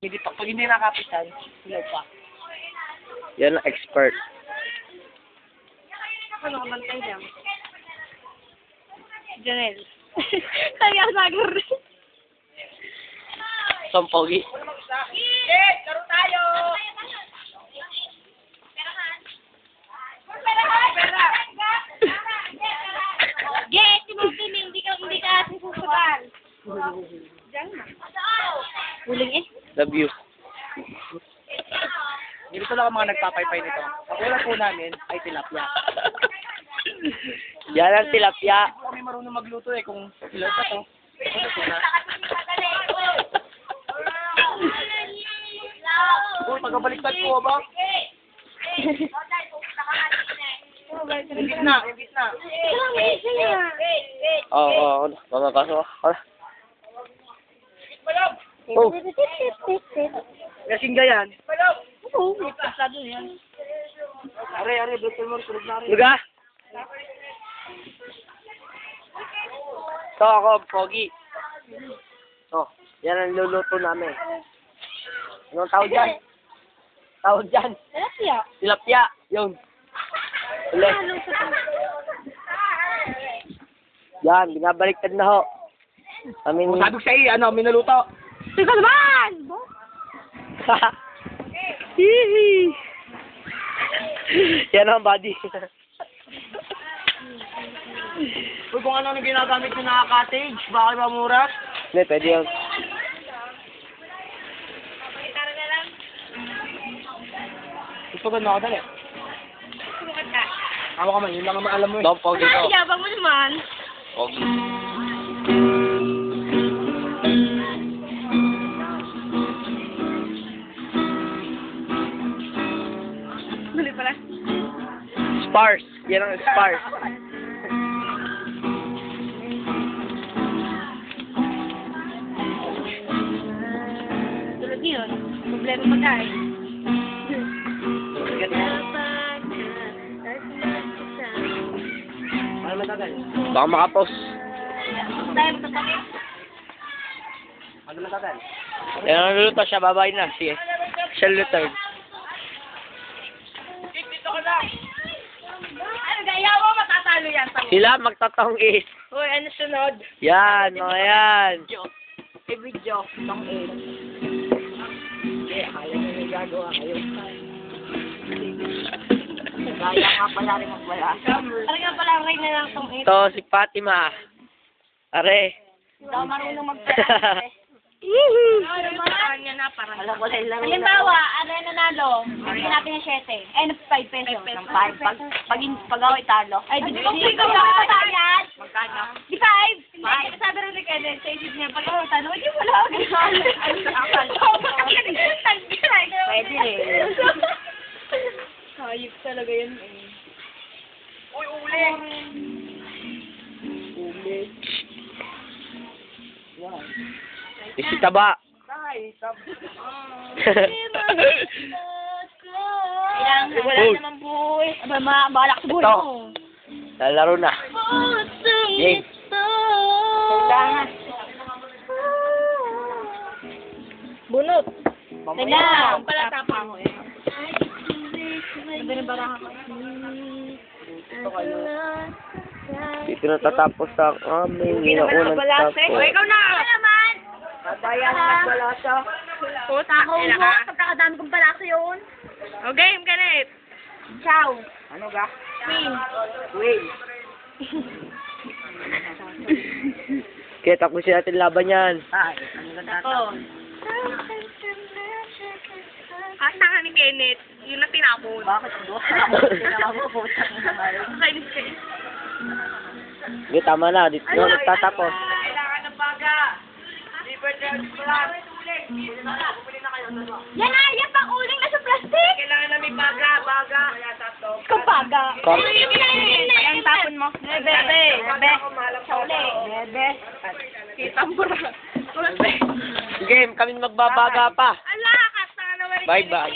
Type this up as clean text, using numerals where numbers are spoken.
Hindi pa, pag hindi nakapitan, ilaw pa. Yan ang expert. Ano ka bantay lang? Janelle. Tayo ako nagar. Sampogi. Yes! Laro tayo! Yes, Timothy, hindi ka sususukan. Diyan na. Huling eh. Love you. Hindi ko lang mga nagpapaypay nito. Ang ulam po namin ay tilapia. Yan ang tilapia. Hindi po kami marunong magluto eh kung ilaw pa to. Ano po na? Uy, pagkabaliktad po ba? Yung gitna, yung gitna. Oo, mamapasok ako. Oh, Kasing gayan. Oo, pasado yan. Are, betul mo, tulog na rin. luga. So ako, Pogi. Oh, yan ang luluto namin. Anong tawag dyan? Tawag dyan. Tilapia. Tilapia. Yun. Uli. Yan, binabaliktad na ho. Kami ni... Sabi ko sa'yo, ano, minaluto. Teka naman! Hihi. Yan ang body. Uy, kung ano ginagamit nyo na cottage, baka ba mura? Hindi, pwede yun. Gusto ko na ako, dali. Ako ka man, yun lang naman alam mo eh. Don't Pogi ko. Ay, yabang mo naman. Pogi. Dali pala. Spars. Yan ang spars. Tulad yun. Problema pagkain. Ano matagal? Baka makapost. Tayo magtatapos. Ano matagal? Yan ang luluto siya, babay na. Sige. Siya luluto. Ano, gaya mo, matatalo yan. Sila magtatong is. Uy, ano sunod? Yan, mga yan. May video. Tong eh. Hindi, akala nyo may gagawa kayo. Gaya nga pala rin magwala. Ano nga pala rin na lang tong eh. Ito, si Fatima. Are. Hindi ako marunong magpala. Ano ba? Kanya na parang. Alam ko lang. Halimbawa, ano yung nanalo? Bigyan natin ng 7. Eh, 5 pesos. Ng 5. Pag ako italo. Ay, di ba? Kung ikaw ang katayan. Magkano? Di 5. Hindi, sabi rin ni Kenneth, sa isip niya, pag ako tanong, hindi wala ako. Pwede eh. Hayop talaga yun eh. Uy, uli! Uli. Wow. Isi taba. Ay, Wala Uy. naman boy. Aba, balak sa buhay Ito. mo. Lalaro na. Game. Kailangan. Bunot. Kailangan. Pala tapa mo eh. Sabi na barang ako. Dito na tatapos ang aming inaunang tapo. Ikaw na! Ano naman? Babayan na wala siya. Puta ko mo. Pagkakadami kong palaso yun. O game, Kenneth. Ciao. Ano ga? Queen. Wait. Kaya tapusin natin laban yan. Ay, ano ganda Ako. Tanga ni Kenneth. Yun na tinapon. Bakit mo? Tinawag mo po. Kainis kayo. Okay, tama na. Dito na nagtatapos. Kailangan ng baga. Liver Dance Plus. Bumili na kayo. Yan na! Yan pang uling na sa plastic! Kailangan na may baga. Kaya tato. Kapaga. Kom. Ayan, tapon mo. Bebe. Bebe. Sauli. Bebe. Kita mo na. Game, kami magbabaga pa. Ala, kasta na naman. Bye-bye.